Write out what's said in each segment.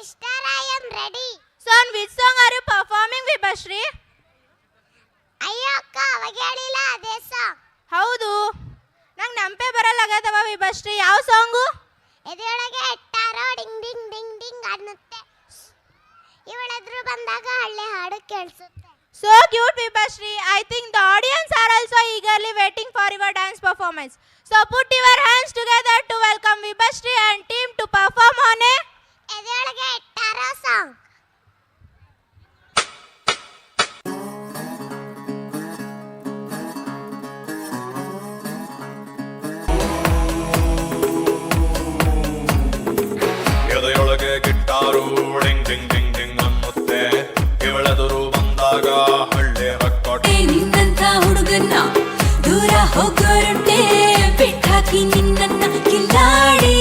sister, I am ready. So on which song are you performing, Vibhashri? ಅಯ್ಯೋ ಅಕ್ಕ ಅವಾಗ ಹೇಳಿಲ್ಲ ಅದೇ ಸಾಂಗ್. ಹೌದು, ನಂಗೆ ನೆನಪೇ ಬರಲ್ಲಾಗದವ ವಿಭಶ್ರೀ. ಯಾವ ಸಾಂಗು? ಎದೆಯೊಳಗೆ ಇಟ್ಟಾರೋ ಡಿಂಗ್ ಡಿಂಗ್ ಡಿಂಗ್ ಡಿಂಗ್ ಅನ್ನುತ್ತೆ, ಇವಳೆದ್ರು ಬಂದಾಗ ಹಳ್ಳಿ ಹಾಡು ಕೇಳಿಸುತ್ತೆ. So cute, Vibhashri. I think the audience are also eagerly waiting for your dance performance. So put your hands together to welcome Vibhashri and team to perform on a ಎದೆಯೊಳಗೆ ಇಟ್ಟಾರೋ ಸಾಂಗ್. ಎದೆಯೊಳಗೆ ಗಿಟ್ಟಾರು ಡಿಂಗ್ ಡಿಂಗ್ ಡಿಂಗ್ ಡಿಂಗ್ ಅನ್ನುತ್ತೆ, ಇವಳೆದುರು ಬಂದಾಗ ಹಳ್ಳಿ ರಕ್ಕೊಟ್ಟೆ. ನಿನ್ನಂತ ಹುಡುಗನ್ನ ದೂರ ಹೋಗೋರುಂಟೆ, ಬಿಟ್ಟಾಕಿ ನಿನ್ನನ್ನ ಕಿಲ್ಲಾಡಿ.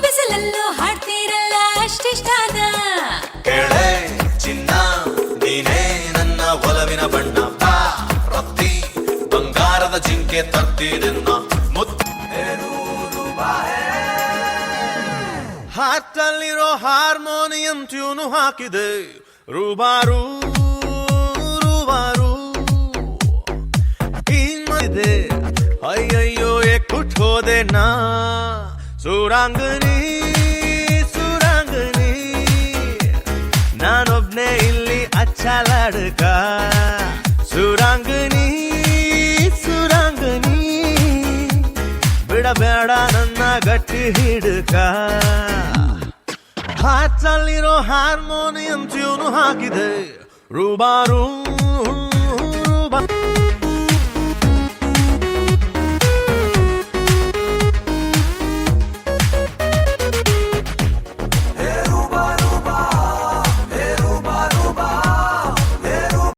ಬಿಸಿಲಲ್ಲೂ ಹಾಡ್ತೀರಲ್ಲ ಅಷ್ಟಿಷ್ಟಾನ. ಕೇಳೆ ಚಿನ್ನ ನೀನೇ ನನ್ನ ಒಲವಿನ ಬಣ್ಣ, ಬಾ ರತ್ತಿ ಬಂಗಾರದ ಜಿಂಕೆ ತರ್ತಿದೆನ್ನ ಹಾಟಲ್ಲಿರೋ ಹಾರ್ಮೋನಿಯಂ ಟ್ಯೂನು ಹಾಕಿದೆ, ರೂಬಾರು ರೂಬಾರು ಹಿಂದೆ ಅಯ್ಯಯ್ಯೋ ಎಕ್ಕುಟ್ ಹೋದೆ ನಾ. ಸುರಾಂಗನಿ ಸುರಾಂಗನಿ ನಾನೊಬ್ನೇ ಇಲ್ಲಿ ಅಚ್ಚಲಾಡಕ. ಸುರಾಂಗನಿ ಸುರಾಂಗನಿ ಬಿಡಬೇಡ ನನ್ನ ಗಟ್ಟಿ ಹಿಡ್ಕ. ಹಾಟಲ್ಲಿರೋ ಹಾರ್ಮೋನಿಯಂ ಟ್ಯೂನು ಹಾಕಿದೆ, ರೂಬಾರು ರೂಬಾ